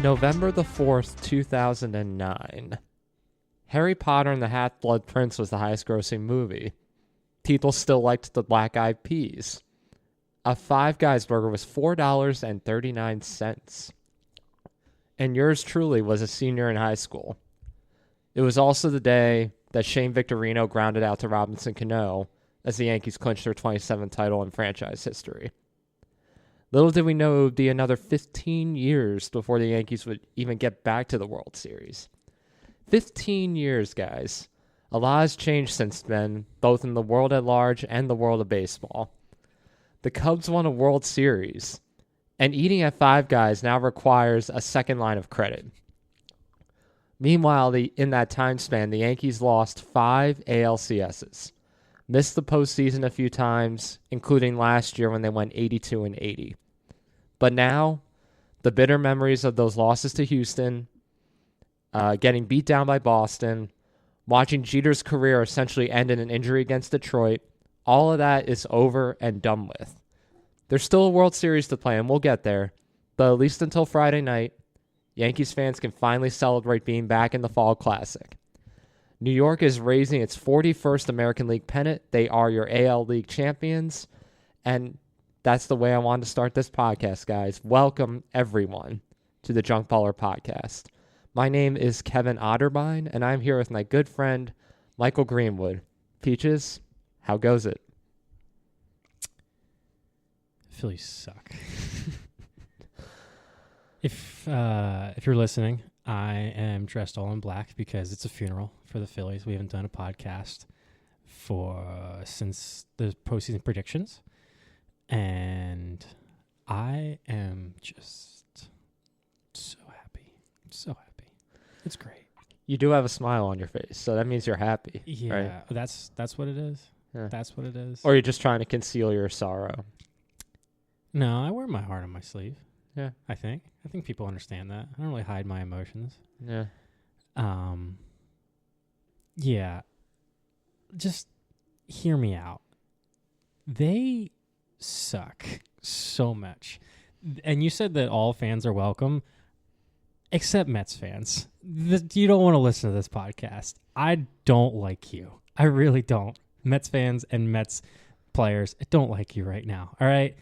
November the 4th, 2009. Harry Potter and the Half-Blood Prince was the highest-grossing movie. People still liked the Black Eyed Peas. A Five Guys burger was $4.39. And yours truly was a senior in high school. It was also the day that Shane Victorino grounded out to Robinson Cano as the Yankees clinched their 27th title in franchise history. Little did we know it would be another 15 years before the Yankees would even get back to the World Series. 15 years, guys. A lot has changed since then, both in the world at large and the world of baseball. The Cubs won a World Series, and eating at Five Guys now requires a second line of credit. Meanwhile, in that time span, the Yankees lost 5 ALCSs, missed the postseason a few times, including last year when they went 82-80. But now, the bitter memories of those losses to Houston, getting beat down by Boston, watching Jeter's career essentially end in an injury against Detroit, all of that is over and done with. There's still a World Series to play, and we'll get there, but at least until Friday night, Yankees fans can finally celebrate being back in the Fall Classic. New York is raising its 41st American League pennant. They are your AL League champions, and that's the way I wanted to start this podcast, guys. Welcome, everyone, to the Junk Baller Podcast. My name is Kevin Otterbein, and I'm here with my good friend, Michael Greenwood. Peaches, how goes it? Phillies suck. If you're listening, I am dressed all in black because it's a funeral for the Phillies. We haven't done a podcast since the postseason predictions. And I am just so happy. So happy. It's great. You do have a smile on your face, so that means you're happy. Yeah, right? That's what it is. Yeah. That's what it is. Or you're just trying to conceal your sorrow. No, I wear my heart on my sleeve. Yeah. I think people understand that. I don't really hide my emotions. Yeah. Yeah. Just hear me out. They suck so much. And you said that all fans are welcome, except Mets fans. You don't want to listen to this podcast. I don't like you. I really don't. Mets fans and Mets players, I don't like you right now. All right?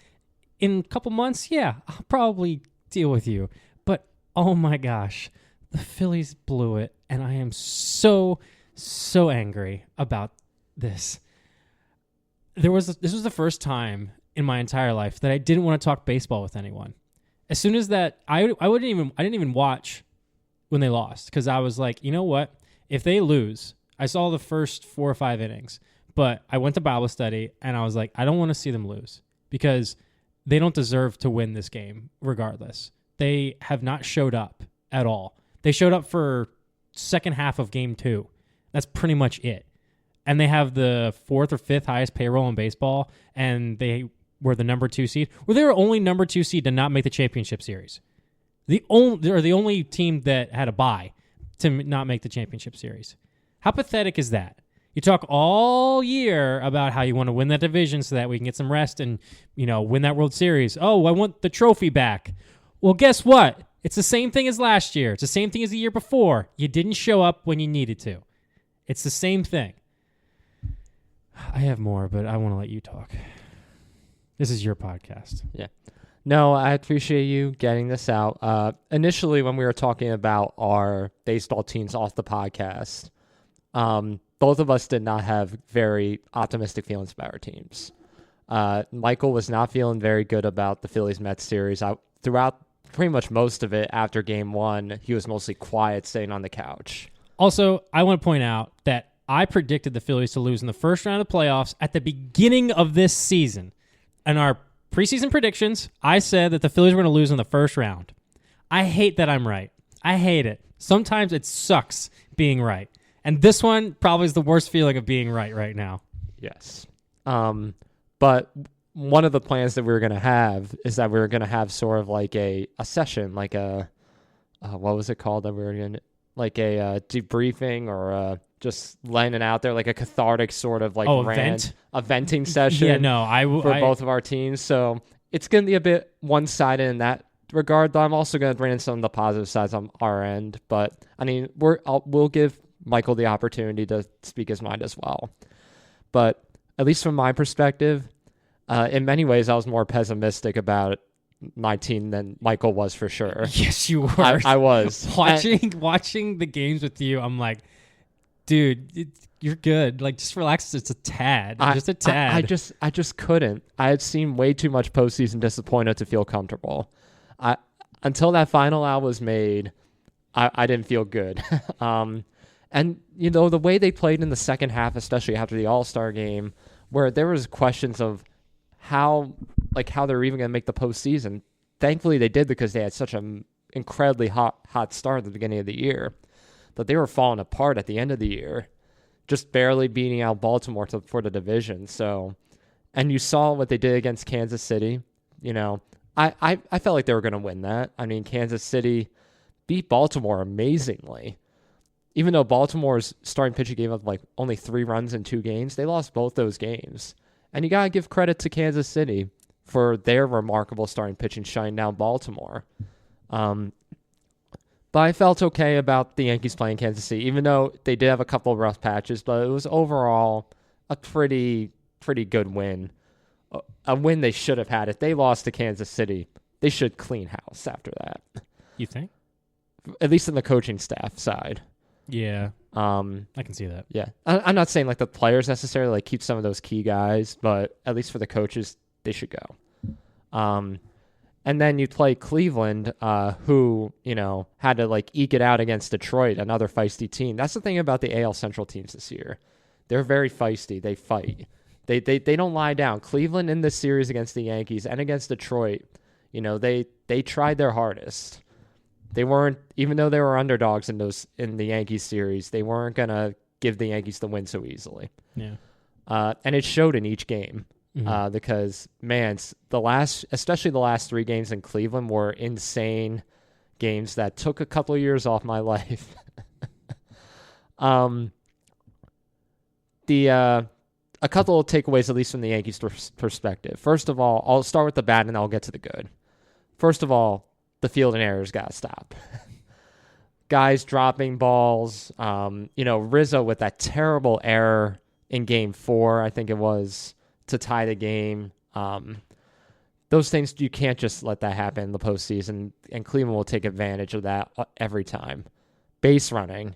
In a couple months, yeah, I'll probably deal with you. But, oh my gosh, the Phillies blew it, and I am so angry about this. This was the first time in my entire life that I didn't want to talk baseball with anyone. As soon as that, I didn't even watch when they lost because I was like, you know what? If they lose, I saw the first 4 or 5 innings, but I went to Bible study and I was like, I don't want to see them lose because they don't deserve to win this game regardless. They have not showed up at all. They showed up for second half of game 2. That's pretty much it. And they have the 4th or 5th highest payroll in baseball, and they were the number 2 seed. Well, they were only number 2 seed to not make the championship series. They're the only team that had a bye to not make the championship series. How pathetic is that? You talk all year about how you want to win that division so that we can get some rest and, win that World Series. Oh, I want the trophy back. Well, guess what? It's the same thing as last year. It's the same thing as the year before. You didn't show up when you needed to. It's the same thing. I have more, but I want to let you talk. This is your podcast. Yeah. No, I appreciate you getting this out. Initially, when we were talking about our baseball teams off the podcast, both of us did not have very optimistic feelings about our teams. Michael was not feeling very good about the Phillies-Mets series. Throughout pretty much most of it after Game 1, he was mostly quiet, sitting on the couch. Also, I want to point out that I predicted the Phillies to lose in the first round of the playoffs at the beginning of this season. In our preseason predictions, I said that the Phillies were going to lose in the first round. I hate that I'm right. I hate it. Sometimes it sucks being right. And this one probably is the worst feeling of being right now. Yes. But one of the plans that we were going to have is that we were going to have sort of like a session, like a, what was it called that we were going to, like a debriefing or just laying it out there, like a cathartic sort of like a venting session. Yeah, no, for both of our teams. So it's going to be a bit one-sided in that regard, though, I'm also going to bring in some of the positive sides on our end. But I mean, we'll give Michael the opportunity to speak his mind as well. But at least from my perspective, in many ways, I was more pessimistic about my team than Michael was for sure. Yes, you were. I was watching the games with you. I'm like, dude, you're good. Like, just relax. Just a tad. Just a tad. I just couldn't. I had seen way too much postseason disappointment to feel comfortable. Until that final out was made, I didn't feel good. And the way they played in the second half, especially after the All-Star game, where there was questions of how they're even going to make the postseason. Thankfully, they did because they had such an incredibly hot start at the beginning of the year. But they were falling apart at the end of the year, just barely beating out Baltimore for the division. So, and you saw what they did against Kansas City. I felt like they were going to win that. I mean, Kansas City beat Baltimore amazingly. Even though Baltimore's starting pitcher gave up like only 3 runs in 2 games, they lost both those games. And you got to give credit to Kansas City for their remarkable starting pitching shutting down Baltimore. But I felt okay about the Yankees playing Kansas City, even though they did have a couple of rough patches, but it was overall a pretty good win. A win they should have had. If they lost to Kansas City, they should clean house after that. You think? At least in the coaching staff side. Yeah. I can see that. Yeah. I'm not saying like the players necessarily like keep some of those key guys, but at least for the coaches, they should go. And then you play Cleveland, who, had to like eke it out against Detroit, another feisty team. That's the thing about the AL Central teams this year. They're very feisty. They fight. They don't lie down. Cleveland in this series against the Yankees and against Detroit, they tried their hardest. They weren't, even though they were underdogs in the Yankees series, they weren't gonna give the Yankees the win so easily. Yeah. And it showed in each game. Mm-hmm. Because man, especially the last 3 games in Cleveland were insane games that took a couple of years off my life. A couple of takeaways, at least from the Yankees' perspective. First of all, I'll start with the bad and I'll get to the good. First of all, the fielding errors got to stop. Guys dropping balls. Rizzo with that terrible error in Game 4, I think it was, to tie the game. Those things, you can't just let that happen in the postseason, and Cleveland will take advantage of that every time. Base running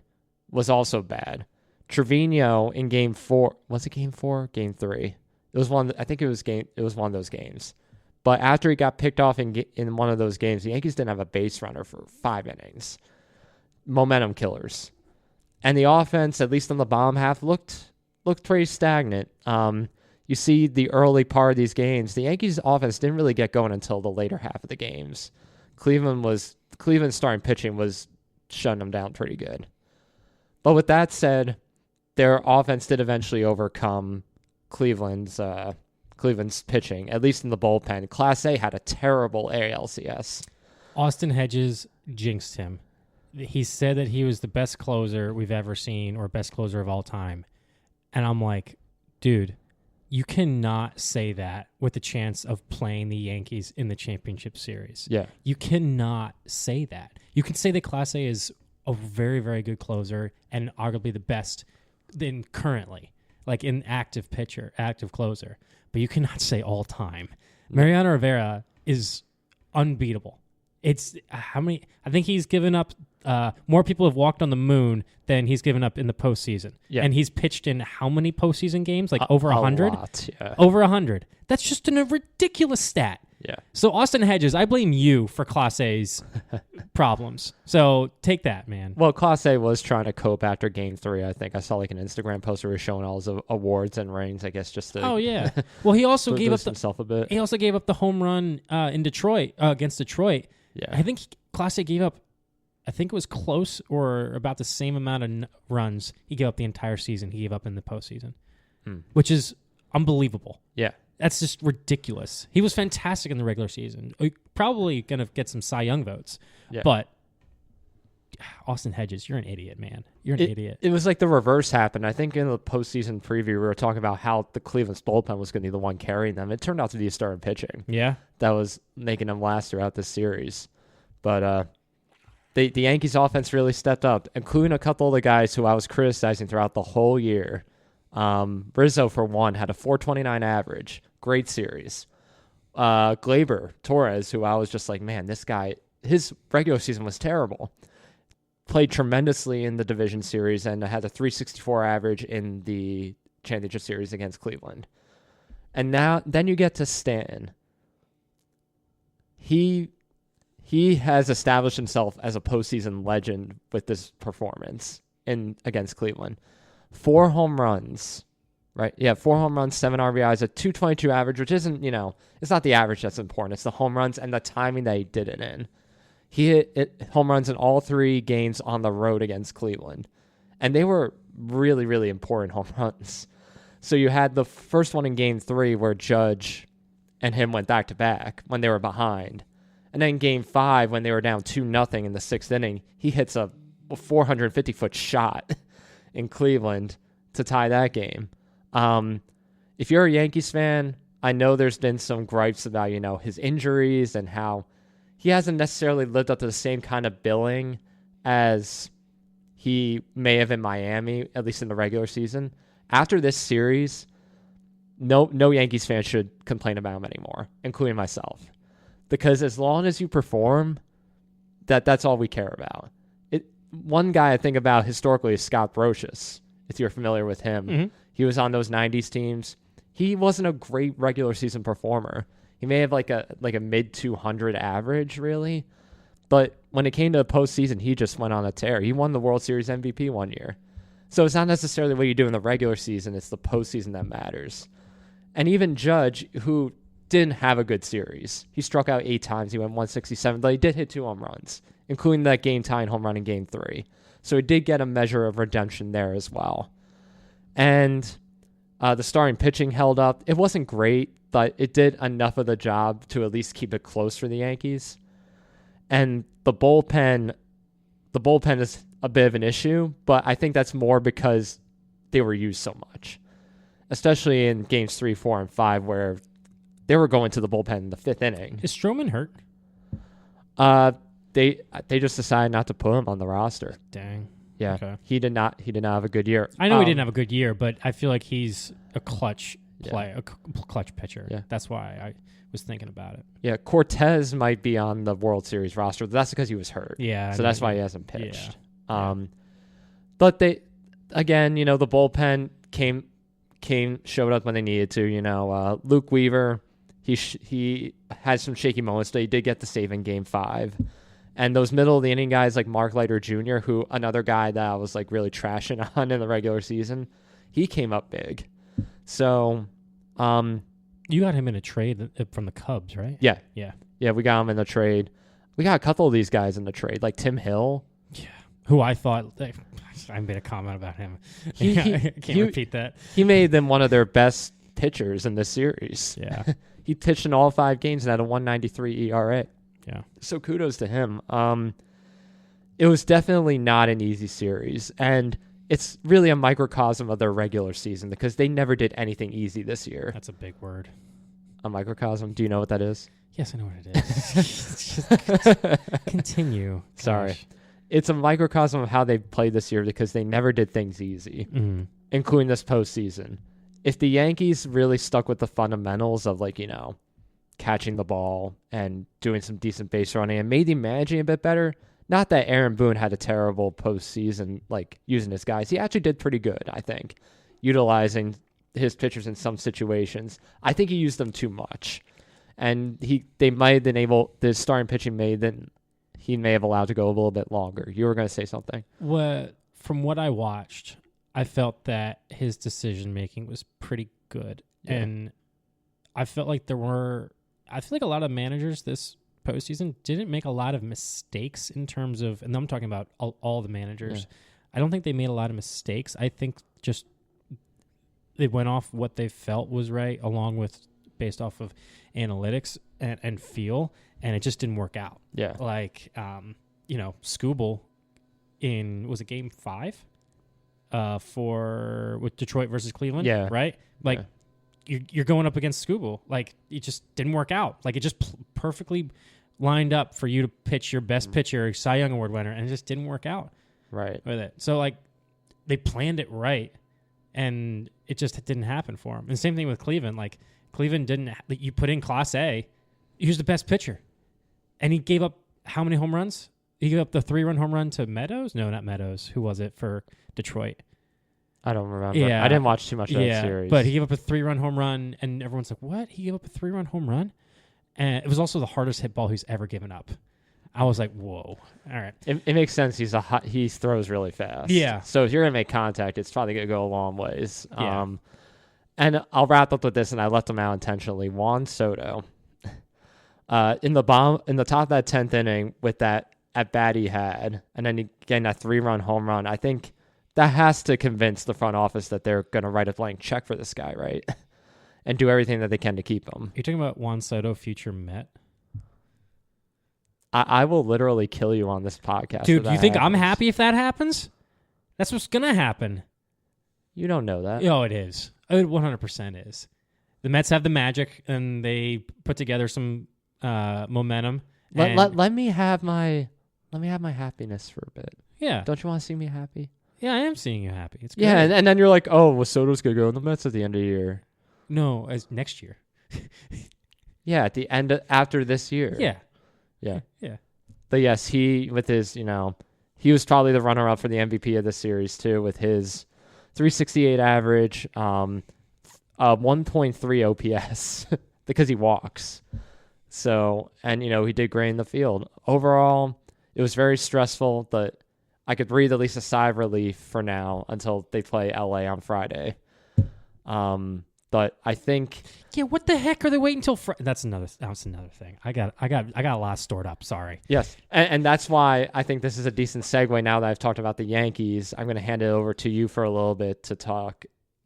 was also bad. Trevino in Game 4, was it Game 4? Game 3. It was one. I think it was one of those games. But after he got picked off in one of those games, the Yankees didn't have a base runner for 5 innings. Momentum killers, and the offense, at least in the bottom half, looked pretty stagnant. You see the early part of these games, the Yankees' offense didn't really get going until the later half of the games. Cleveland's starting pitching was shutting them down pretty good. But with that said, their offense did eventually overcome Cleveland's pitching, at least in the bullpen. Class A had a terrible ALCS. Austin Hedges jinxed him. He said that he was the best closer we've ever seen, or best closer of all time. And I'm like, dude, you cannot say that with the chance of playing the Yankees in the championship series. Yeah. You cannot say that. You can say that Class A is a very, very good closer and arguably the best than currently, like in active closer. But you cannot say all time. Mariano Rivera is unbeatable. It's how many? I think he's given up. More people have walked on the moon than he's given up in the postseason. Yeah. And he's pitched in how many postseason games? Like over 100? A lot, yeah. Over 100. That's just a ridiculous stat. Yeah. So Austin Hedges, I blame you for Class A's problems. So take that, man. Well, Class A was trying to cope after Game 3, I think. I saw like an Instagram post where he was showing all his awards and rings, I guess, just to... Oh, yeah. Well, he also gave up himself a bit. He also gave up the home run in Detroit, against Detroit. Yeah. I think Class A gave up, I think it was close or about the same amount of runs he gave up the entire season he gave up in the postseason, which is unbelievable. Yeah. That's just ridiculous. He was fantastic in the regular season. Probably going to get some Cy Young votes. Yeah. But Austin Hedges, you're an idiot, man. You're an idiot. It was like the reverse happened. I think in the postseason preview, we were talking about how the Cleveland's bullpen was going to be the one carrying them. It turned out to be starting pitching Yeah. that was making them last throughout this series. But the Yankees offense really stepped up, including a couple of the guys who I was criticizing throughout the whole year. Rizzo, for one, had a 4.29 average. Great series. Gleyber Torres, who I was just like, man, this guy, his regular season was terrible. Played tremendously in the division series and had a 364 average in the championship series against Cleveland. And then you get to Stanton. He has established himself as a postseason legend with this performance against Cleveland. 4 home runs, right? Yeah, 4 home runs, 7 RBIs, a 222 average, which isn't, it's not the average that's important. It's the home runs and the timing that he did it in. He hit home runs in all 3 games on the road against Cleveland. And they were really, really important home runs. So you had the first one in game 3 where Judge and him went back-to-back when they were behind. And then game 5, when they were down 2-0 in the 6th inning, he hits a 450-foot shot in Cleveland to tie that game. If you're a Yankees fan, I know there's been some gripes about, his injuries and how he hasn't necessarily lived up to the same kind of billing as he may have in Miami, at least in the regular season. After this series, no Yankees fan should complain about him anymore, including myself. Because as long as you perform, that's all we care about. One guy I think about historically is Scott Brocious, if you're familiar with him. Mm-hmm. He was on those 90s teams. He wasn't a great regular season performer. He may have like a mid 200 average, really. But when it came to the postseason, he just went on a tear. He won the World Series MVP one year. So it's not necessarily what you do in the regular season. It's the postseason that matters. And even Judge, who didn't have a good series. He struck out 8 times. He went 167, but he did hit 2 home runs, including that game-tying home run in Game 3. So he did get a measure of redemption there as well. And the starting pitching held up. It wasn't great, but it did enough of the job to at least keep it close for the Yankees. And the bullpen is a bit of an issue, but I think that's more because they were used so much, especially in games 3, 4, and 5, where they were going to the bullpen in the 5th inning. Is Stroman hurt? They just decided not to put him on the roster. Dang. Yeah, Okay. he did not have a good year. I know he didn't have a good year, but I feel like he's a clutch play, Yeah. a clutch pitcher. Yeah. That's why I was thinking about it. Yeah, Cortez might be on the World Series roster, but that's because he was hurt. Yeah. So that's why he hasn't pitched. Yeah. But they, again, the bullpen showed up when they needed to. Luke Weaver, he had some shaky moments, but he did get the save in Game 5. And those middle of the inning guys like Mark Leiter Jr., who another guy that I was like really trashing on in the regular season, he came up big. So, You got him in a trade from the Cubs, right? yeah, Yeah. we got him in the trade. We got a couple of these guys in the trade, like Tim Hill. Yeah. Who I thought, I made a comment about him. I can't repeat that. He made them one of their best pitchers in this series. Yeah. He pitched in all 5 games and had a 1.93 ERA. Yeah. So kudos to him. It was definitely not an easy series, and it's really a microcosm of their regular season because they never did anything easy this year. That's a big word. A microcosm? Do you know what that is? Yes, I know what it is. Continue. Sorry. Gosh. It's a microcosm of how they played this year because they never did things easy, including this postseason. If the Yankees really stuck with the fundamentals of catching the ball and doing some decent base running and maybe managing a bit better, not that Aaron Boone had a terrible postseason, using his guys. He actually did pretty good, I think, utilizing his pitchers in some situations. I think he used them too much. And they might have been able, the starting pitching he may have allowed to go a little bit longer. You were going to say something. From what I watched, I felt that his decision making was pretty good. Yeah. And I felt like I feel like a lot of managers this postseason didn't make a lot of mistakes in terms of, and I'm talking about all the managers. Yeah. I don't think they made a lot of mistakes. I think just they went off what they felt was right, along with based off of analytics and feel, and it just didn't work out. Yeah. Like, Skubal was it Game 5 with Detroit versus Cleveland? Yeah. Right? Like, you're going up against Skubal. Like, it just didn't work out. Like, it just perfectly lined up for you to pitch your best pitcher, Cy Young Award winner, and it just didn't work out Right. with it. So, like, they planned it right, and it just didn't happen for him. And same thing with Cleveland. Like, Cleveland didn't – you put in Class A, he was the best pitcher. And he gave up how many home runs? He gave up the 3-run home run to Meadows? No, not Meadows. Who was it for Detroit? I don't remember. Yeah. I didn't watch too much of that series. But he gave up a 3-run home run, and everyone's like, what? He gave up a 3-run home run? And it was also the hardest hit ball he's ever given up. I was like, whoa. All right. It makes sense. He throws really fast. Yeah. So if you're going to make contact, it's probably going to go a long ways. Yeah. And I'll wrap up with this, and I left him out intentionally. Juan Soto. In the top of that 10th inning with that at bat he had, and then getting that 3-run home run, I think that has to convince the front office that they're going to write a blank check for this guy, right? And do everything that they can to keep him. You're talking about Juan Soto, future Met? I will literally kill you on this podcast. Dude, if you think that I'm happens. happy if that happens? That's what's going to happen. You don't know that. Oh, it is. It 100% is. The Mets have the magic, and they put together some momentum. Let me have my happiness for a bit. Yeah. Don't you want to see me happy? Yeah, I am seeing you happy. It's great. Yeah, and then you're like, oh, well, Soto's gonna go in the Mets at the end of the year. No, as next year. Yeah, at the end after this year. Yeah. Yeah. Yeah. But yes, he with his, he was probably the runner-up for the MVP of this series too, with his 368 average, 1.3 OPS because he walks. So, and he did great in the field. Overall, it was very stressful, but I could breathe at least a sigh of relief for now until they play LA on Friday. But I think, Yeah, what the heck are they waiting until Friday? That's another thing. I got a lot stored up. Sorry. yes, and that's why I think this is a decent segue. Now that I've talked about the Yankees, I'm going to hand it over to you for a little bit to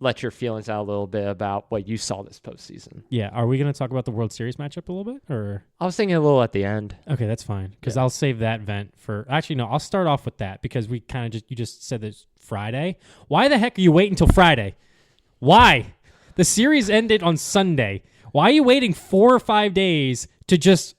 let your feelings out a little bit about what you saw this postseason. Yeah, are we going to talk about the World Series matchup a little bit, or? I was thinking a little at the end. Okay, that's fine, because Yeah. I'll save that vent for. Actually, no, I'll start off with that because we kind of you just said this Friday. Why the heck are you waiting until Friday? Why? The series ended on Sunday. Why are you waiting 4 or 5 days to just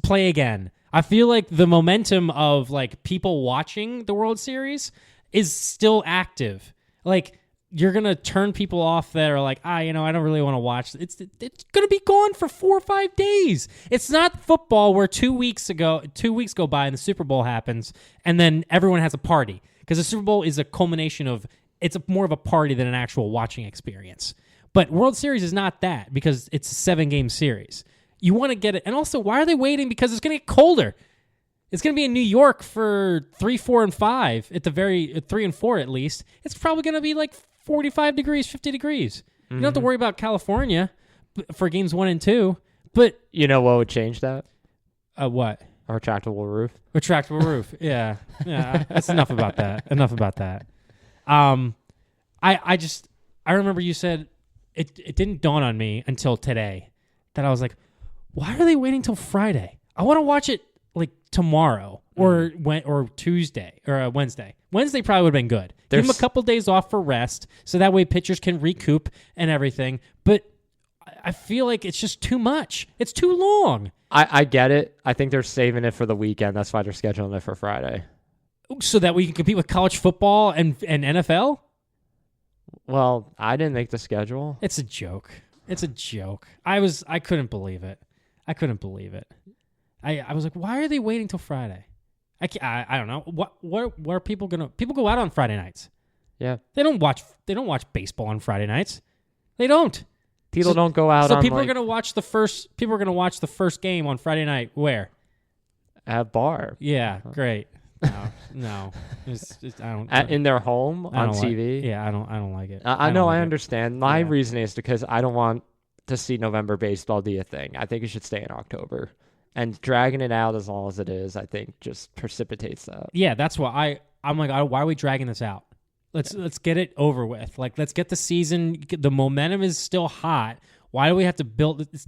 play again? I feel like the momentum of like people watching the World Series is still active. Like, you're going to turn people off that are like, I don't really want to watch. It's going to be gone for 4 or 5 days. It's not football where 2 weeks go by and the Super Bowl happens and then everyone has a party. Because the Super Bowl is a culmination of, it's more of a party than an actual watching experience. But World Series is not that because it's a 7-game series. You want to get it. And also, why are they waiting? Because it's going to get colder. It's going to be in New York for 3, 4, and 5 at the very 3 and 4 at least. It's probably going to be like 45 degrees, 50 degrees. You don't have to worry about California for games 1 and 2. But You know what would change that? what? A retractable roof. Retractable roof. Yeah. That's enough about that. I remember you said it didn't dawn on me until today that I was like, why are they waiting till Friday? I want to watch it like tomorrow or Tuesday or Wednesday. Wednesday probably would have been good. Give them a couple days off for rest so that way pitchers can recoup and everything. But I feel like it's just too much. It's too long. I get it. I think they're saving it for the weekend. That's why they're scheduling it for Friday. So that we can compete with college football and NFL? Well, I didn't make the schedule. It's a joke. I couldn't believe it. I was like, why are they waiting till Friday? I don't know. What are people gonna? People go out on Friday nights. Yeah. They don't watch baseball on Friday nights. They don't. People don't go out So on people like, are gonna watch the first game on Friday night. Where? at a bar. Yeah, great. No. I don't. In their home I on don't like- TV. yeah, I don't like it. I don't know. like I it. understand. My Yeah. reasoning is because I don't want to see November baseball be a thing. I think it should stay in October. And dragging it out as long as it is, I think, just precipitates that. Yeah, that's why I'm like, why are we dragging this out? Let's get it over with. Like, let's get the season. The momentum is still hot. Why do we have to build this?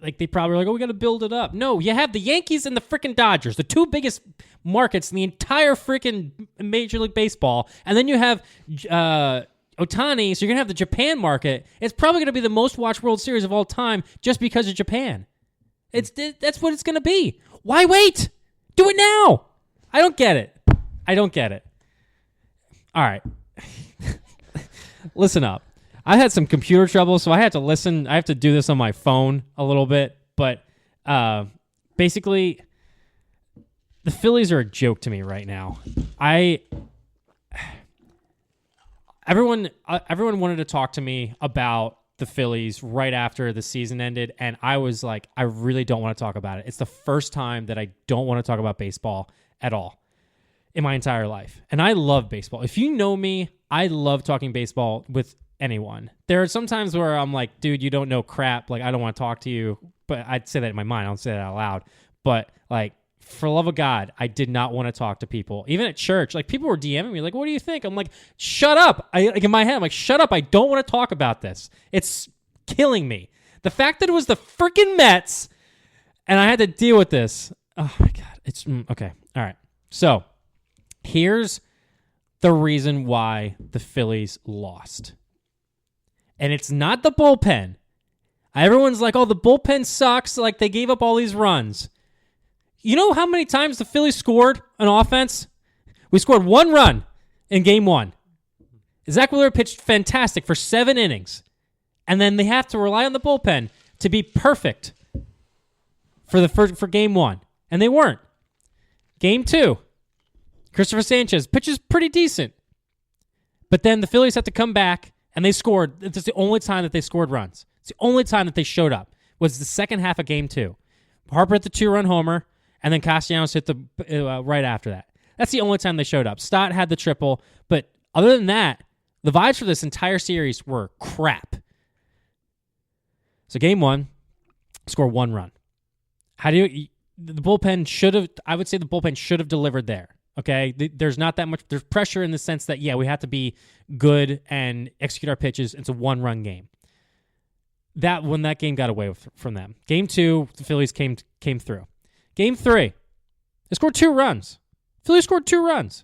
like they probably were like, oh, we got to build it up. No, you have the Yankees and the freaking Dodgers, the two biggest markets in the entire freaking Major League Baseball. And then you have Otani, so you're going to have the Japan market. It's probably going to be the most watched World Series of all time just because of Japan. That's what it's going to be. Why wait? Do it now. I don't get it. All right. Listen up. I had some computer trouble, so I had to listen. I have to do this on my phone a little bit. But basically, the Phillies are a joke to me right now. Everyone wanted to talk to me about the Phillies right after the season ended, and I was like, I really don't want to talk about it. It's the first time that I don't want to talk about baseball at all in my entire life. And I love baseball. If you know me, I love talking baseball with anyone. There are some times where I'm like, dude, you don't know crap. Like, I don't want to talk to you. But I'd say that in my mind. I don't say that out loud. But, like, for the love of God, I did not want to talk to people. Even at church, like, people were DMing me, like, what do you think? I'm like, shut up. In my head, I'm like, shut up. I don't want to talk about this. It's killing me. The fact that it was the freaking Mets and I had to deal with this. Oh, my God. It's okay. All right. So, here's the reason why the Phillies lost. And it's not the bullpen. Everyone's like, oh, the bullpen sucks. Like, they gave up all these runs. You know how many times the Phillies scored on offense? We scored 1 run in game 1. Zach Wheeler pitched fantastic for 7 innings. And then they have to rely on the bullpen to be perfect for game 1. And they weren't. Game 2, Christopher Sanchez pitches pretty decent. But then the Phillies had to come back, and they scored. It's the only time that they scored runs. It's the only time that they showed up was the second half of game 2. Harper hit the 2-run homer, and then Castellanos hit the right after that. That's the only time they showed up. Stott had the triple, but other than that, the vibes for this entire series were crap. So game 1, score 1 run. How do you? The bullpen should have. I would say the bullpen should have delivered there. Okay, there's not that much. There's pressure in the sense that we have to be good and execute our pitches. It's a 1-run game. When that game got away from them. Game 2, the Phillies came through. Game 3, they scored 2 runs. Phillies scored 2 runs.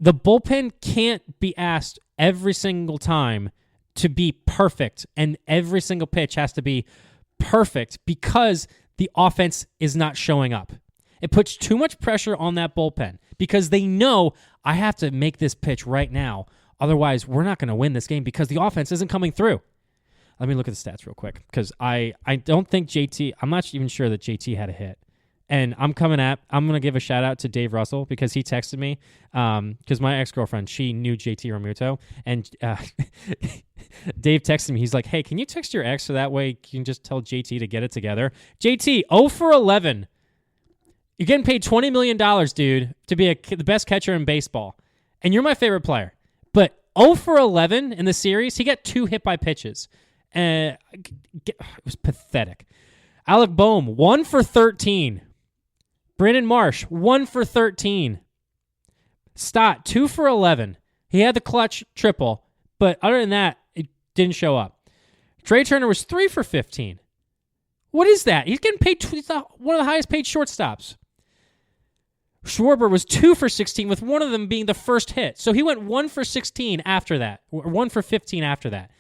The bullpen can't be asked every single time to be perfect, and every single pitch has to be perfect because the offense is not showing up. It puts too much pressure on that bullpen because they know I have to make this pitch right now. Otherwise, we're not going to win this game because the offense isn't coming through. Let me look at the stats real quick because I don't think JT, I'm not even sure that JT had a hit. And I'm going to give a shout out to Dave Russell because he texted me because my ex-girlfriend, she knew JT Realmuto. And Dave texted me. He's like, hey, can you text your ex so that way you can just tell JT to get it together? JT, 0 for 11. You're getting paid $20 million, dude, to be the best catcher in baseball. And you're my favorite player. But 0 for 11 in the series, he got 2 hit by pitches. It was pathetic. Alec Boehm, 1 for 13. Brandon Marsh, 1 for 13. Stott, 2 for 11. He had the clutch triple, but other than that, it didn't show up. Trey Turner was 3 for 15. What is that? He's getting paid. He's one of the highest paid shortstops. Schwarber was 2 for 16, with one of them being the first hit. So he went 1 for 16 after that, or 1 for 15 after that.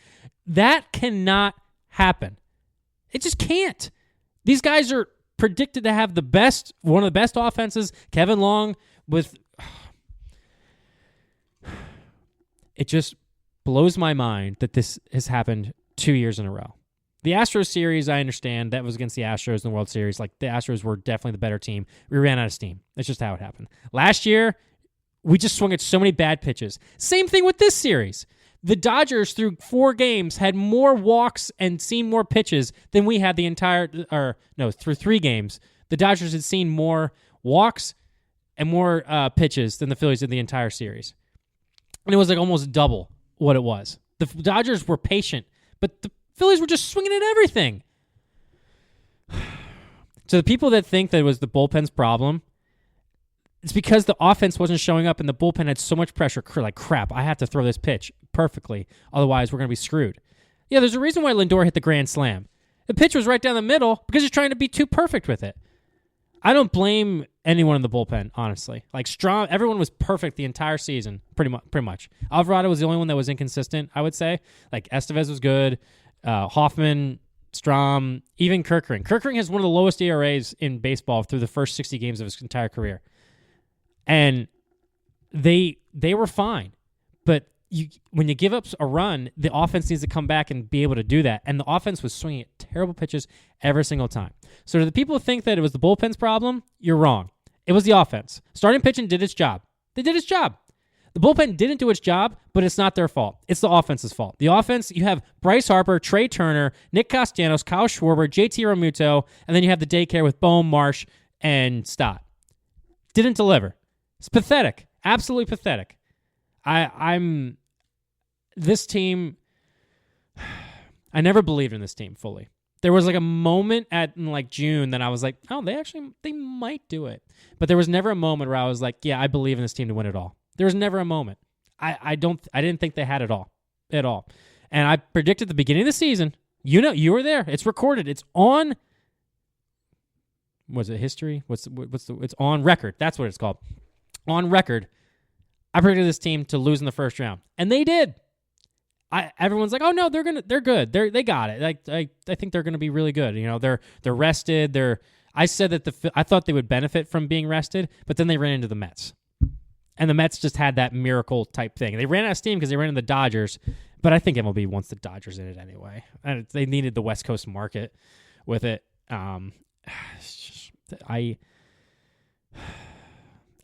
That cannot happen. It just can't. These guys are predicted to have one of the best offenses. Kevin Long with... It just blows my mind that this has happened 2 years in a row. The Astros series, I understand, that was against the Astros in the World Series. Like, the Astros were definitely the better team. We ran out of steam. That's just how it happened. Last year, we just swung at so many bad pitches. Same thing with this series. The Dodgers, through 4 games, had more walks and seen more pitches than we had through 3 games. The Dodgers had seen more walks and more pitches than the Phillies did the entire series. And it was like almost double what it was. The Dodgers were patient, but the Phillies were just swinging at everything. So the people that think that it was the bullpen's problem, it's because the offense wasn't showing up and the bullpen had so much pressure. Like, crap, I have to throw this pitch perfectly. Otherwise, we're going to be screwed. Yeah, there's a reason why Lindor hit the grand slam. The pitch was right down the middle because he's trying to be too perfect with it. I don't blame anyone in the bullpen, honestly. Like Strom, everyone was perfect the entire season, pretty much. Alvarado was the only one that was inconsistent, I would say. Like Estevez was good, Hoffman, Strom, even Kerkering. Kerkering has one of the lowest ERAs in baseball through the first 60 games of his entire career, and they were fine. But when you give up a run, the offense needs to come back and be able to do that. And the offense was swinging at terrible pitches every single time. So to the people who think that it was the bullpen's problem, you're wrong. It was the offense. Starting pitching did its job. They did its job. The bullpen didn't do its job, but it's not their fault. It's the offense's fault. The offense, you have Bryce Harper, Trey Turner, Nick Castellanos, Kyle Schwarber, JT Realmuto, and then you have the daycare with Bohm, Marsh, and Stott. Didn't deliver. It's pathetic. Absolutely pathetic. I'm this team. I never believed in this team fully. There was like a moment in like June that I was like, oh, they might do it. But there was never a moment where I was like, yeah, I believe in this team to win it all. There was never a moment. I didn't think they had it all at all. And I predicted at the beginning of the season, you were there. It's recorded. It's on. Was it history? It's on record. That's what it's called. On record. I predicted this team to lose in the first round, and they did. Everyone's like, oh no, they're good. They got it. I think they're gonna be really good. You know, they're rested. I said that I thought they would benefit from being rested, but then they ran into the Mets, and the Mets just had that miracle type thing. They ran out of steam because they ran into the Dodgers, but I think MLB wants the Dodgers in it anyway. And they needed the West Coast market with it.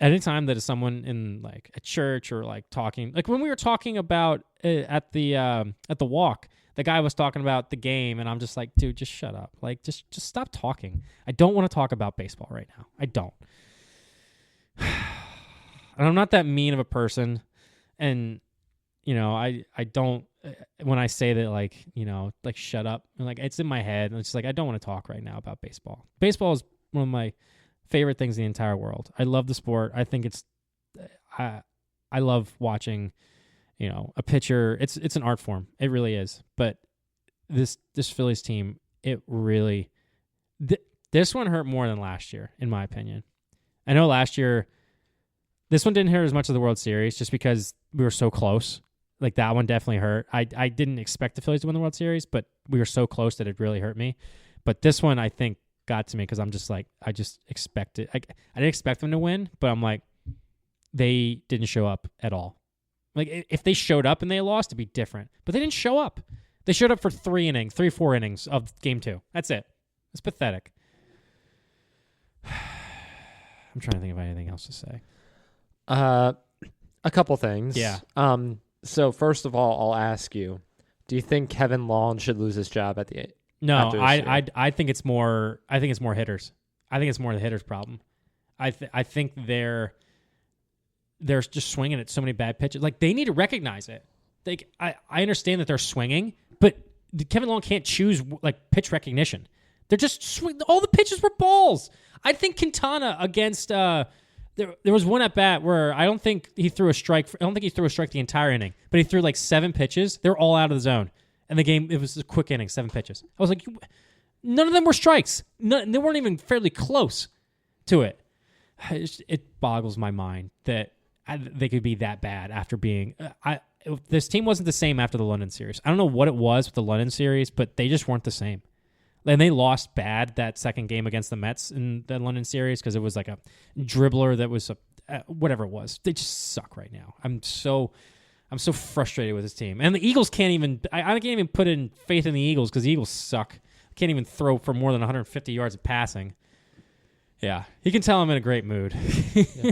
Anytime that is someone in like a church or like talking, like when we were talking about at the walk, the guy was talking about the game, and I'm just like, dude, just shut up. Like, just stop talking. I don't want to talk about baseball right now. I don't. And I'm not that mean of a person, and you know, I don't. When I say that, like, you know, like shut up, and like it's in my head, and it's just like I don't want to talk right now about baseball. Baseball is one of my favorite things in the entire world. I love the sport. I think I love watching, you know, a pitcher. It's an art form. It really is. But this Phillies team, it really, this one hurt more than last year, in my opinion. I know last year, this one didn't hurt as much as the World Series just because we were so close. Like that one definitely hurt. I didn't expect the Phillies to win the World Series, but we were so close that it really hurt me. But this one, I think, got to me because I'm just like, I just expected. I didn't expect them to win, but I'm like, they didn't show up at all. Like if they showed up and they lost, it'd be different. But they didn't show up. They showed up for 4 innings of game 2. That's it. It's pathetic. I'm trying to think of anything else to say. A couple things. Yeah. So first of all, I'll ask you, do you think Kevin Long should lose his job at the No, I think it's more. I think it's more hitters. I think it's more the hitters' problem. I think they're just swinging at so many bad pitches. Like they need to recognize it. I understand that they're swinging, but Kevin Long can't choose like pitch recognition. They're just swing. All the pitches were balls. I think Quintana against there was one at bat where I don't think he threw a strike. I don't think he threw a strike the entire inning, but he threw like 7 pitches. They're all out of the zone. And the game, it was a quick inning, 7 pitches. I was like, none of them were strikes. They weren't even fairly close to it. It boggles my mind that they could be that bad after being... this team wasn't the same after the London series. I don't know what it was with the London series, but they just weren't the same. And they lost bad that second game against the Mets in the London series because it was like a dribbler that was whatever it was. They just suck right now. I'm so frustrated with this team. And the Eagles can't even... I can't even put in faith in the Eagles because the Eagles suck. Can't even throw for more than 150 yards of passing. Yeah. You can tell I'm in a great mood. Yeah.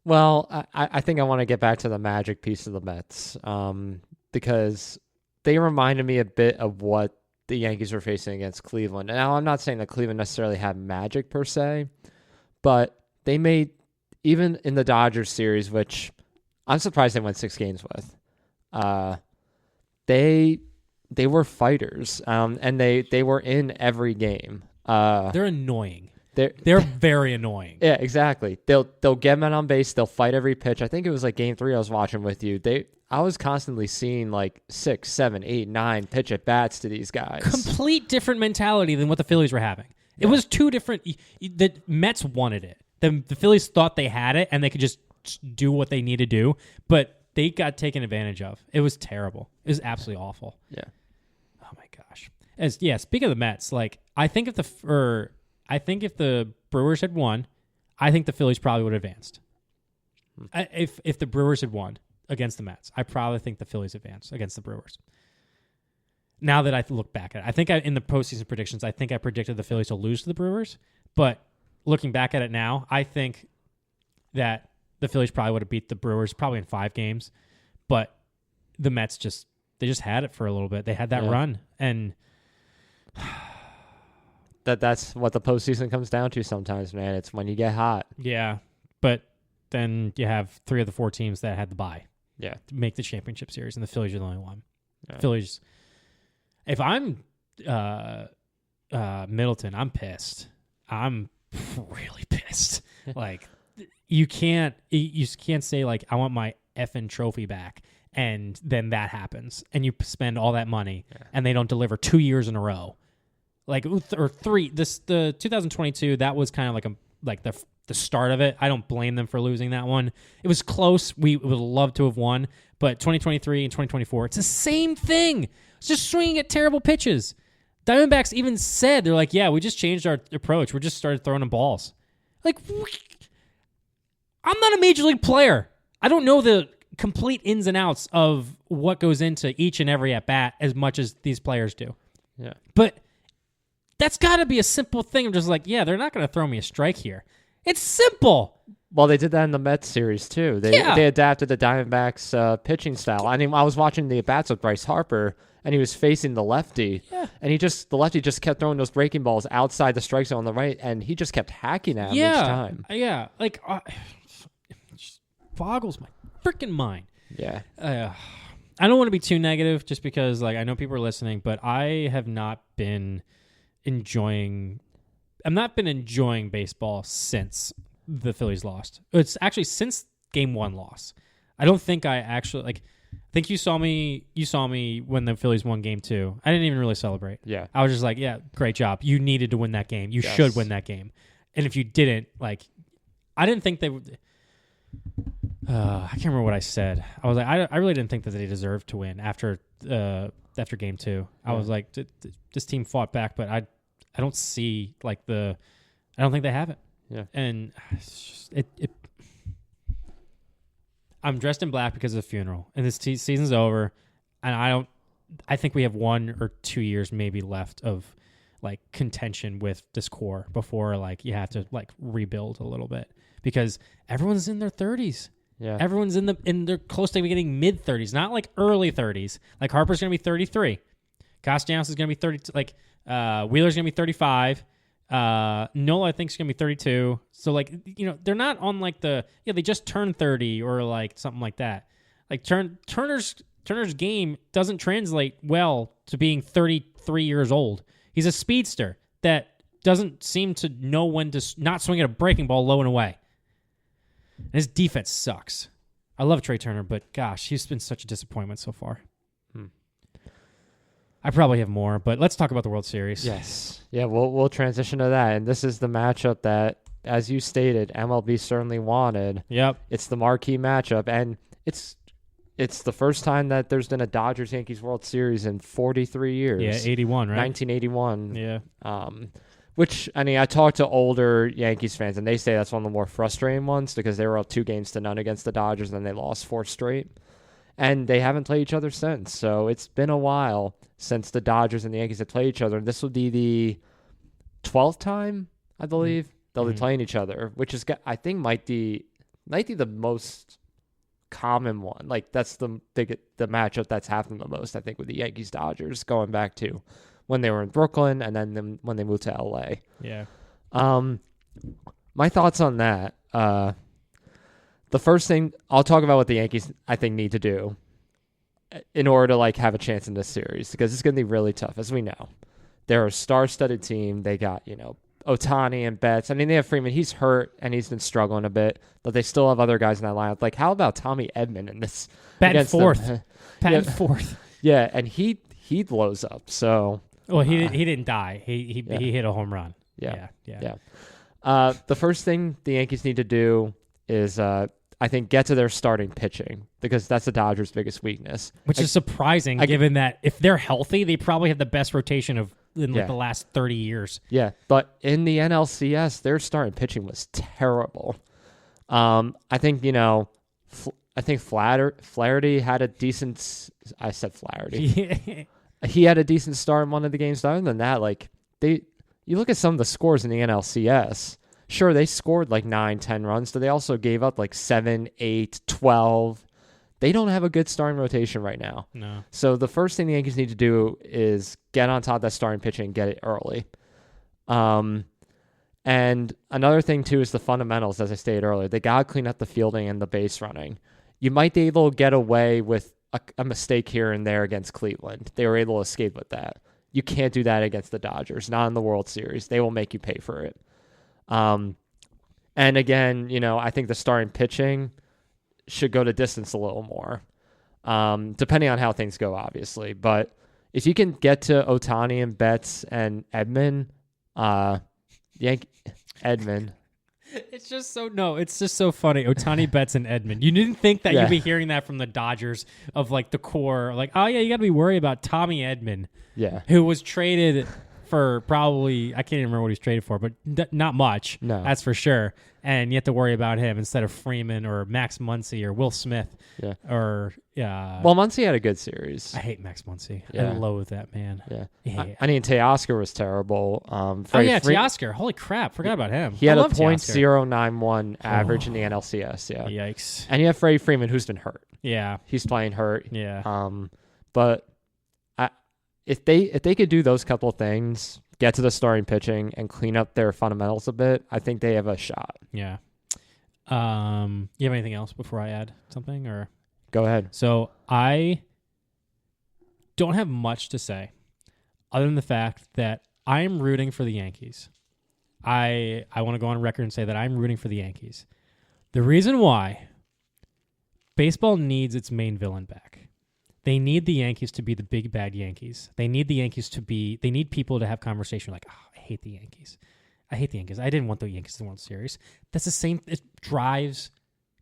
Well, I think I want to get back to the magic piece of the Mets because they reminded me a bit of what the Yankees were facing against Cleveland. Now, I'm not saying that Cleveland necessarily had magic per se, but they made... Even in the Dodgers series, which... I'm surprised they went 6 games with. They were fighters, and they were in every game. They're annoying. They're very annoying. Yeah, exactly. They'll get men on base. They'll fight every pitch. I think it was like game 3 I was watching with you. I was constantly seeing like 6, 7, 8, 9 pitch at bats to these guys. Complete different mentality than what the Phillies were having. It was two different. The Mets wanted it. The Phillies thought they had it and they could just do what they need to do, but they got taken advantage of. It was terrible. It was absolutely awful. Yeah. Oh my gosh. Speaking of the Mets, like I think if the Brewers had won, I think the Phillies probably would have advanced. If the Brewers had won against the Mets, I probably think the Phillies advanced against the Brewers. Now that I look back at it, I think in the postseason predictions, I think I predicted the Phillies to lose to the Brewers. But looking back at it now, I think that the Phillies probably would have beat the Brewers probably in 5 games. But the Mets just had it for a little bit. They had that run, and that's what the postseason comes down to sometimes, man. It's when you get hot. Yeah, but then you have 3 of the 4 teams that had the bye. Yeah, to make the championship series, and the Phillies are the only one. Yeah. Phillies. If I'm Middleton, I'm pissed. I'm really pissed. Like you can't say like I want my effing trophy back, and then that happens, and you spend all that money, and they don't deliver 2 years in a row, like or 3. The 2022 that was kind of like the start of it. I don't blame them for losing that one. It was close. We would love to have won, but 2023 and 2024, it's the same thing. It's just swinging at terrible pitches. Diamondbacks even said, they're like, yeah, we just changed our approach. We just started throwing them balls. Like, I'm not a major league player. I don't know the complete ins and outs of what goes into each and every at-bat as much as these players do. Yeah. But that's got to be a simple thing. I'm just like, yeah, they're not going to throw me a strike here. It's simple. Well, they did that in the Mets series, too. They adapted the Diamondbacks' pitching style. I mean, I was watching the at-bats with Bryce Harper, and he was facing the lefty. Yeah. And the lefty just kept throwing those breaking balls outside the strike zone on the right, and he just kept hacking at him each time. Yeah. Like, it just boggles my freaking mind. Yeah. I don't want to be too negative just because, like, I know people are listening, but I have not been enjoying baseball since the Phillies lost. It's actually since game 1 loss. I don't think I actually I think you saw me when the Phillies won game 2. I didn't even really celebrate. Yeah. I was just like, yeah, great job. You needed to win that game. You should win that game. And if you didn't, like, I didn't think they would. I can't remember what I said. I was like, I really didn't think that they deserved to win after game 2. I was like, this team fought back, but I don't see I don't think they have it. Yeah. And it's just, I'm dressed in black because of the funeral, and this season's over, and I think we have 1 or 2 years maybe left of like contention with this core before like you have to like rebuild a little bit because everyone's in their 30s. Yeah. Everyone's they're close to getting mid 30s, not like early 30s. Like Harper's going to be 33. Castellanos is going to be 30. Like Wheeler's going to be 35. Nola, I think, is going to be 32. So, like, you know, they're not on, like, they just turned 30 or, like, something like that. Like, Turner's game doesn't translate well to being 33 years old. He's a speedster that doesn't seem to know when to not swing at a breaking ball low and away. And his defense sucks. I love Trey Turner, but, gosh, he's been such a disappointment so far. I probably have more, but let's talk about the World Series. Yes. Yeah, we'll transition to that. And this is the matchup that, as you stated, MLB certainly wanted. Yep. It's the marquee matchup, and it's the first time that there's been a Dodgers-Yankees World Series in 43 years. Yeah, 81, right? 1981. Yeah. Which, I mean, I talked to older Yankees fans, and they say that's one of the more frustrating ones because they were up 2-0 against the Dodgers, and then they lost 4 straight. And they haven't played each other since. So it's been a while since the Dodgers and the Yankees have played each other. And this will be the 12th time, I believe, they'll be playing each other, which is, I think, might be the most common one. Like, that's the matchup that's happened the most, I think, with the Yankees-Dodgers going back to when they were in Brooklyn and then when they moved to L.A. Yeah. My thoughts on that. The first thing, I'll talk about what the Yankees, I think, need to do in order to, like, have a chance in this series, because it's going to be really tough, as we know. They're a star-studded team. They got, Otani and Betts. I mean, they have Freeman. He's hurt and he's been struggling a bit, but they still have other guys in that lineup. Like, how about Tommy Edman in this? Batting against them? fourth. Batting Yeah. fourth. Yeah, and he blows up. So Well, he didn't die. He hit a home run. yeah. Yeah. The first thing the Yankees need to do is, I think, get to their starting pitching because that's the Dodgers' biggest weakness. Which is surprising, given that if they're healthy, they probably have the best rotation in Yeah. the last 30 years. Yeah, but in the NLCS, their starting pitching was terrible. I think Flaherty had a decent. I said Flaherty. He had a decent start in one of the games. Other than that, you look at some of the scores in the NLCS. Sure, they scored like 9, 10 runs, but they also gave up like 7, 8, 12. They don't have a good starting rotation right now. No. So the first thing the Yankees need to do is get on top of that starting pitching and get it early. And another thing, too, is the fundamentals, as I stated earlier. They got to clean up the fielding and the base running. You might be able to get away with a mistake here and there against Cleveland. They were able to escape with that. You can't do that against the Dodgers, not in the World Series. They will make you pay for it. And again, I think the starting pitching should go to distance a little more, depending on how things go, obviously. But if you can get to Otani and Betts and Edman, Edman. It's just so funny. Otani, Betts, and Edman. You didn't think that Yeah. you'd be hearing that from the Dodgers of like the core. Like, oh yeah, you got to be worried about Tommy Edman, Yeah. who was traded for probably, I can't even remember what he's traded for, but not much. No. That's for sure. And you have to worry about him instead of Freeman or Max Muncy or Will Smith. Yeah. Or Well, Muncy had a good series. I hate Max Muncy. Yeah. I loathe that man. Yeah. I mean, Teoscar was terrible. Teoscar. Holy crap. Forgot about him. He had I a love Teoscar. .091 average in the NLCS. Yeah. Yikes. And you have Freddie Freeman, who's been hurt. Yeah. He's playing hurt. Yeah. But if they could do those couple things, get to the starting pitching and clean up their fundamentals a bit, I think they have a shot. Yeah. You have anything else before I add something, or? Go ahead. So I don't have much to say other than the fact that I am rooting for the Yankees. I want to go on record and say that I'm rooting for the Yankees. The reason why, baseball needs its main villain back. They need the Yankees to be the big bad Yankees. They need the Yankees they need people to have conversation like, oh, I hate the Yankees. I hate the Yankees. I didn't want the Yankees to win the World Series. That's the same. It drives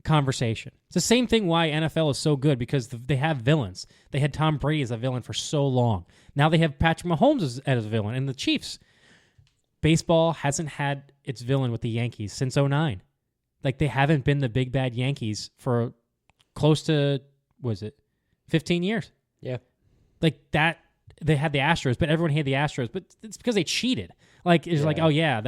conversation. It's the same thing why NFL is so good, because they have villains. They had Tom Brady as a villain for so long. Now they have Patrick Mahomes as a villain, and the Chiefs. Baseball hasn't had its villain with the Yankees since 2009. Like, they haven't been the big bad Yankees for close to, 15 years. Yeah. Like that, they had the Astros, but everyone hated the Astros, but it's because they cheated. Like, it's like, oh yeah,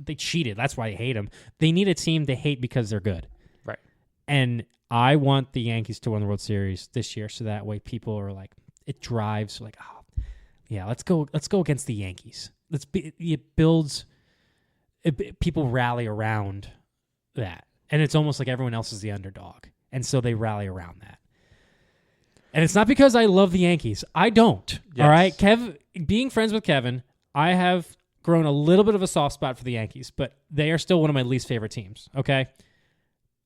they cheated. That's why they hate them. They need a team they hate because they're good. Right. And I want the Yankees to win the World Series this year, so that way people are like, it drives like, oh yeah, let's go against the Yankees. It builds, people rally around that. And it's almost like everyone else is the underdog. And so they rally around that. And it's not because I love the Yankees. I don't. Yes. All right. Being friends with Kevin, I have grown a little bit of a soft spot for the Yankees, but they are still one of my least favorite teams. Okay.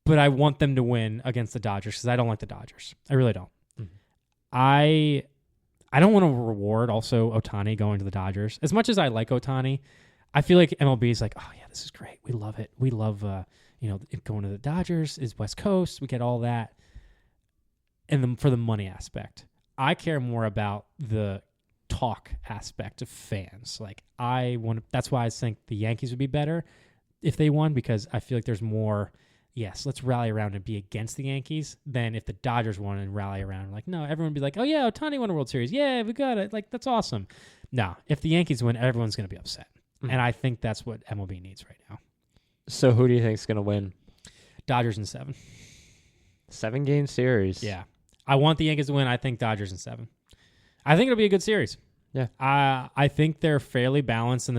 But I want them to win against the Dodgers because I don't like the Dodgers. I really don't. Mm-hmm. I don't want to reward also Otani going to the Dodgers. As much as I like Otani, I feel like MLB is like, oh yeah, this is great. We love it. We love, going to the Dodgers is West Coast. We get all that. And for the money aspect, I care more about the talk aspect of fans. Like, that's why I think the Yankees would be better if they won, because I feel like there's more, yes, let's rally around and be against the Yankees than if the Dodgers won and rally around. Like, no, everyone would be like, oh yeah, Ohtani won a World Series. Yeah, we got it. Like, that's awesome. No, if the Yankees win, everyone's going to be upset. Mm-hmm. And I think that's what MLB needs right now. So who do you think is going to win? Dodgers in 7. 7-game series. Yeah. I want the Yankees to win. I think Dodgers in 7. I think it'll be a good series. Yeah. I think they're fairly balanced, and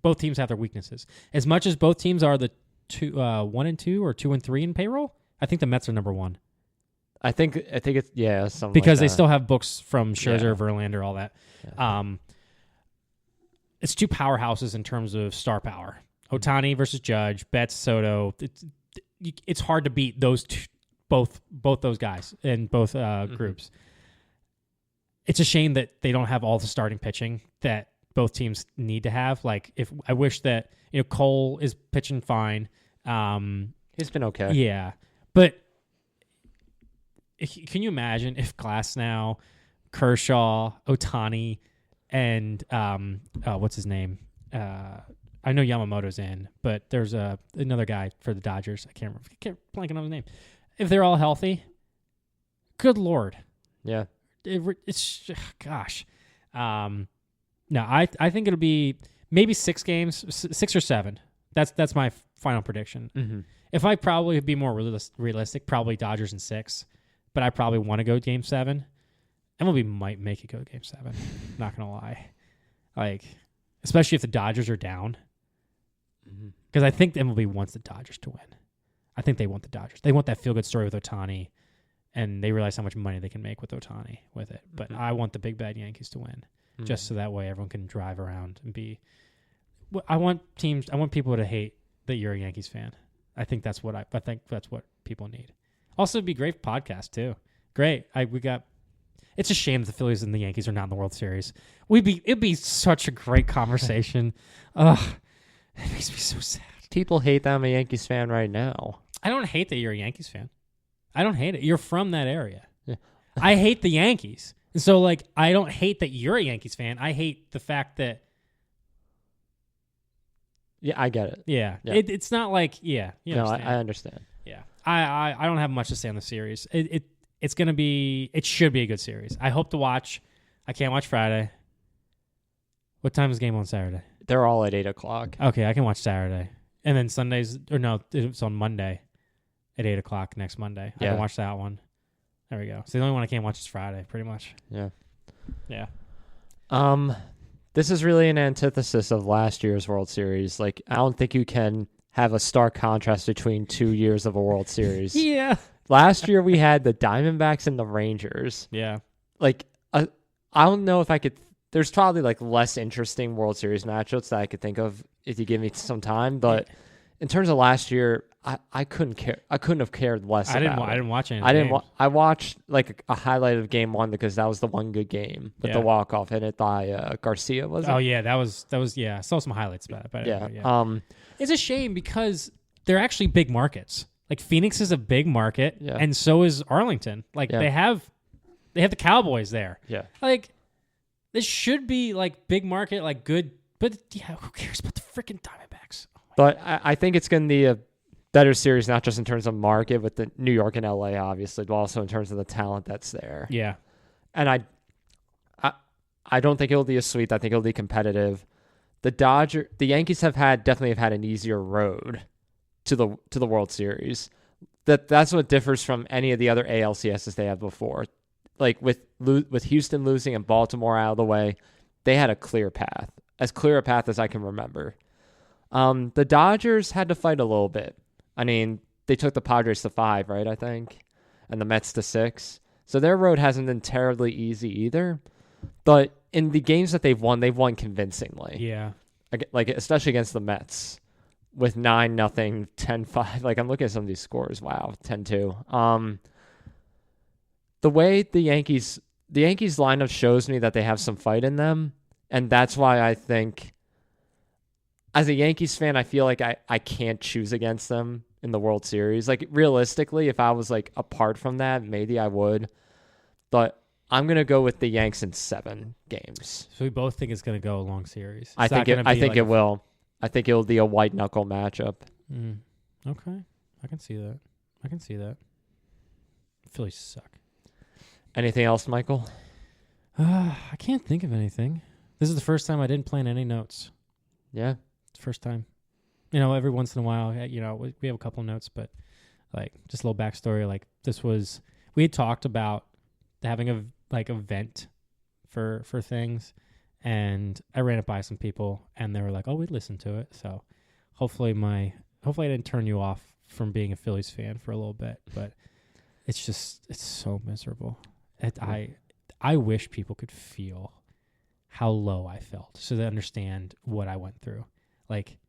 both teams have their weaknesses. As much as both teams are the 1 and 2 or 2 and 3 in payroll, I think the Mets are number 1. I think it's something because like they that. still have books from Scherzer, Verlander, all that. Yeah. it's two powerhouses in terms of star power. Ohtani versus Judge, Betts, Soto. It's hard to beat those two, both those guys in both groups. It's a shame that they don't have all the starting pitching that both teams need to have. Like, if I wish that Cole is pitching fine. He's been okay. Yeah, but can you imagine if Glasnow, Kershaw, Ohtani, and what's his name? I know Yamamoto's in, but there's another guy for the Dodgers. I can't blanking on his name. If they're all healthy, good Lord. Yeah. It's gosh. No, I think it'll be maybe 6 games, 6 or 7. That's my final prediction. Mm-hmm. If I probably be more realistic, probably Dodgers in 6, but I probably want to go Game 7. MLB might make it go Game 7. Not gonna lie, like especially if the Dodgers are down, because I think the MLB wants the Dodgers to win. I think they want the Dodgers. They want that feel good story with Ohtani, and they realize how much money they can make with Ohtani with it. But I want the big bad Yankees to win, just so that way everyone can drive around and be. I want people to hate that you're a Yankees fan. I think that's what I think that's what people need. Also, it'd be great podcast too. Great. It's a shame the Phillies and the Yankees are not in the World Series. It'd be such a great conversation. Ugh, it makes me so sad. People hate that I'm a Yankees fan right now. I don't hate that you're a Yankees fan. I don't hate it. You're from that area. Yeah. I hate the Yankees. And so, like, I don't hate that you're a Yankees fan. I hate the fact that... Yeah, I get it. Yeah. Yeah. It's not like... Yeah. You No, understand. I understand. Yeah. I don't have much to say on the series. It's going to be... It should be a good series. I hope to watch. I can't watch Friday. What time is game on Saturday? They're all at 8 o'clock. Okay, I can watch Saturday. And then Sundays... Or no, it's on Monday at 8 o'clock next Monday. I Yeah. can watch that one. There we go. So the only one I can't watch is Friday, pretty much. Yeah. Yeah. This is really an antithesis of last year's World Series. Like, I don't think you can have a stark contrast between 2 years of a World Series. Yeah. Last year we had the Diamondbacks and the Rangers. Yeah. Like, I don't know if I could. There's probably like less interesting World Series matchups that I could think of if you give me some time. But in terms of last year, I couldn't care. I couldn't have cared less. I didn't watch any. Of the games. I watched like a highlight of Game 1 because that was the one good game with the walk off hit it by Garcia. Was it? Oh yeah, that was yeah. I saw some highlights about it. But Yeah. yeah. It's a shame because they're actually big markets. Like Phoenix is a big market, Yeah. and so is Arlington. Like Yeah. they have the Cowboys there. Yeah. Like this should be like big market, like good. But yeah, who cares about the freaking Diamondbacks? But I think it's going to be a better series, not just in terms of market with the New York and LA, obviously, but also in terms of the talent that's there. Yeah. And I don't think it'll be a sweep. I think it'll be competitive. The Yankees definitely have had an easier road to the World Series. That's what differs from any of the other ALCSs they had before. Like with Houston losing and Baltimore out of the way, they had a clear path, as clear a path as I can remember. The Dodgers had to fight a little bit. I mean, they took the Padres to 5, right, I think, and the Mets to 6. So their road hasn't been terribly easy either. But in the games that they've won convincingly. Yeah. Like especially against the Mets with 9-0, 10-5. Like I'm looking at some of these scores. Wow, 10-2. The way the Yankees lineup shows me that they have some fight in them, and that's why I think as a Yankees fan, I feel like I can't choose against them in the World Series. Like realistically, if I was like apart from that, maybe I would. But I'm gonna go with the Yanks in 7 games. So we both think it's going to go a long series. I think it will. I think it'll be a white knuckle matchup. Okay, I can see that. Phillies suck. Anything else, Michael? I can't think of anything. This is the first time I didn't plan any notes. Yeah. It's the first time. Every once in a while, we have a couple of notes, but like just a little backstory. Like we had talked about having a vent for things, and I ran it by some people, and they were like, "Oh, we'd listen to it." So hopefully I didn't turn you off from being a Phillies fan for a little bit, but it's so miserable. I wish people could feel how low I felt so they understand what I went through. Like,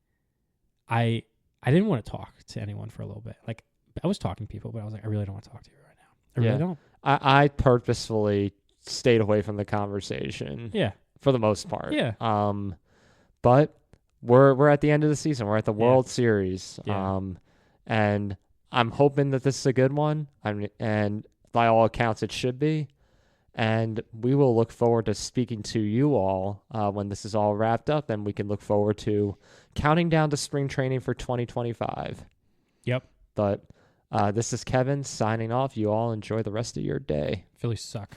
I didn't want to talk to anyone for a little bit. Like, I was talking to people, but I was like, I really don't want to talk to you right now. I really don't. I purposefully stayed away from the conversation. Yeah. For the most part. Yeah. But we're at the end of the season. We're at the World Series. Yeah. And I'm hoping that this is a good one. And by all accounts, it should be. And we will look forward to speaking to you all when this is all wrapped up, and we can look forward to counting down to spring training for 2025. Yep. But this is Kevin signing off. You all enjoy the rest of your day. Phillies suck.